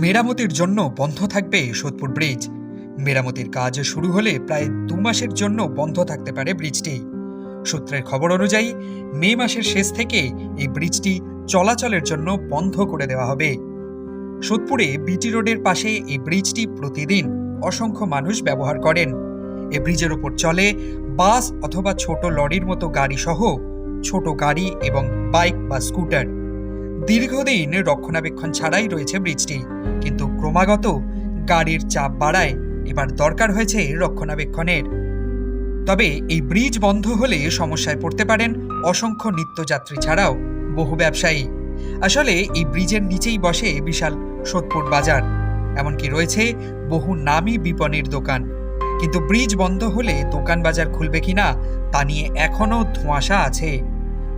মেরামতির জন্য বন্ধ থাকবে সোদপুর ব্রিজ। মেরামতির কাজ শুরু হলে প্রায় 2 মাসের জন্য বন্ধ থাকতে পারে ব্রিজটি। সূত্রের খবর অনুযায়ী মে মাসের শেষ থেকে এই ব্রিজটি চলাচলের জন্য বন্ধ করে দেওয়া হবে। সোদপুরে বিটি রোডের পাশে এই ব্রিজটি প্রতিদিন অসংখ্য মানুষ ব্যবহার করেন। এই ব্রিজের উপর চলে বাস অথবা ছোট লরির মতো গাড়ি সহ ছোট গাড়ি এবং বাইক বা স্কুটার। দীর্ঘদিন রক্ষণাবেক্ষণ ছাড়াই রয়েছে ব্রিজটি, কিন্তু ক্রমাগত গাড়ির চাপ বাড়ায় এবার দরকার হয়েছে রক্ষণাবেক্ষণের। তবে এই ব্রিজ বন্ধ হলে সমস্যায় পড়তে পারেন অসংখ্য নিত্যযাত্রী ছাড়াও বহু ব্যবসায়ী। আসলে এই ব্রিজের নিচেই বসে বিশাল সোদপুর বাজার, এমনকি রয়েছে বহু নামী বিপণীর দোকান। কিন্তু ব্রিজ বন্ধ হলে দোকান বাজার খুলবে কিনা তা নিয়ে এখনও ধোঁয়াশা আছে।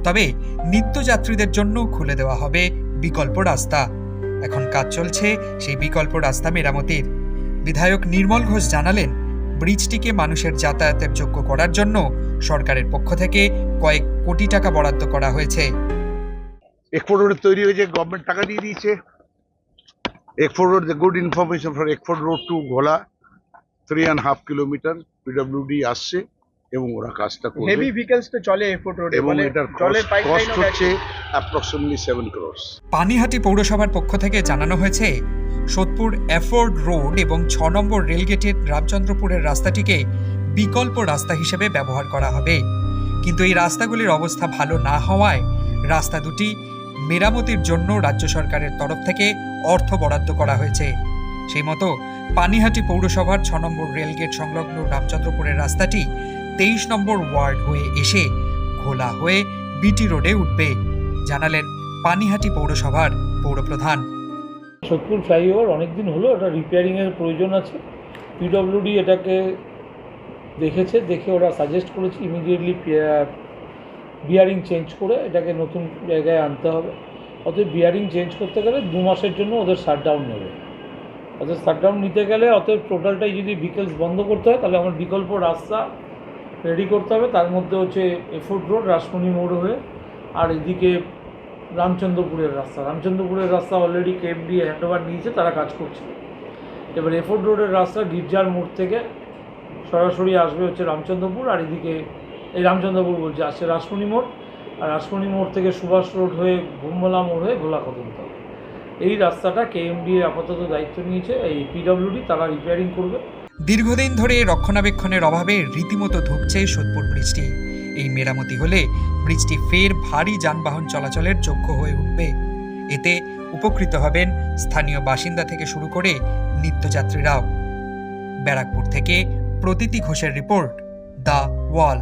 তবে নিত্যযাত্রীদের জন্য খুলে দেওয়া হবে বিকল্প রাস্তা। এখন কাজ চলছে সেই বিকল্প রাস্তা মেরামতির। বিধায়ক নির্মল ঘোষ জানালেন, ব্রিজটিকে মানুষের যাতায়াতের যোগ্য করার জন্য সরকারের পক্ষ থেকে কয়েক কোটি টাকা বরাদ্দ করা হয়েছে। একফোর্ড রোড তৈরি হয়েছে, গভর্নমেন্ট টাকা দিয়ে দিয়েছে। একফোর্ড রোড, গুড ইনফরমেশন ফর একফোর্ড road to Ghola 3.5 kilometre PWD আসছে এবং ওরা কাজটা করবে। হেভি ভেহিকলস তো চলে একফোর্ড রোডে এবং এটার কস্ট হচ্ছে অ্যাপ্রক্সিমেটলি 7 crores। পানিহাটি পৌরসভার পক্ষ থেকে জানানো হয়েছে, সোদপুর এফোর্ড রোড এবং 6 নম্বর রেলগেটের রামচন্দ্রপুরের রাস্তাটিকে বিকল্প রাস্তা হিসেবে ব্যবহার করা হবে। কিন্তু এই রাস্তাগুলির অবস্থা ভালো না হওয়ায় রাস্তা দুটি মেরামতির জন্য রাজ্য সরকারের তরফ থেকে অর্থ বরাদ্দ করা হয়েছে। সেই মতো পানিহাটি পৌরসভার 6 নম্বর রেলগেট সংলগ্ন রামচন্দ্রপুরের রাস্তাটি 23 নম্বর ওয়ার্ড হয়ে এসে ঘোলা হয়ে বিটি রোডে উঠবে, জানালেন পানিহাটি পৌরসভার পৌরপ্রধান। সোদপুর ফ্লাইওভার অনেকদিন হলো, এটা রিপেয়ারিংয়ের প্রয়োজন আছে। পিডব্লিউডি এটাকে দেখে ওরা সাজেস্ট করেছে ইমিডিয়েটলি বিয়ারিং চেঞ্জ করে এটাকে নতুন জায়গায় আনতে হবে। অতএব বিয়ারিং চেঞ্জ করতে গেলে 2 মাসের জন্য ওদের শাটডাউন নেবে। অতএব শাটডাউন নিতে গেলে টোটালটাই যদি ভিকেলস বন্ধ করতে হয় তাহলে আমার বিকল্প রাস্তা রেডি করতে হবে। তার মধ্যে হচ্ছে এফোর্ড রোড রাসমণি মোড় হয়ে, আর এদিকে রামচন্দ্রপুরের রাস্তা অলরেডি কেএমডি হ্যান্ডওভার নিয়েছে, তারা কাজ করছে। এবার এফোর্ড রোডের রাস্তা গির্জার মোড় থেকে সরাসরি আসবে হচ্ছে রামচন্দ্রপুর, আর এদিকে আসছে রাসমণি মোড়, আর রাসমণি মোড় থেকে সুভাষ রোড হয়ে ঘুমলা মোড় হয়ে ঘোলা কদমতলা। এই রাস্তাটা কেএমডি আপাতত দায়িত্ব নিয়েছে, এই পিডব্লিউডি তারা রিপেয়ারিং করবে। দীর্ঘদিন ধরে রক্ষণাবেক্ষণের অভাবে রীতিমতো ধুঁকছে সোদপুর ব্রিজটি। এই মেরামতি হলে ব্রিজটি ফের ভারী যানবাহন চলাচলের যোগ্য হয়ে উঠবে। এতে উপকৃত হবেন স্থানীয় বাসিন্দা থেকে শুরু করে নিত্যযাত্রীরাও। ব্যারাকপুর থেকে প্রতীতি ঘোষের রিপোর্ট, দ্য ওয়াল।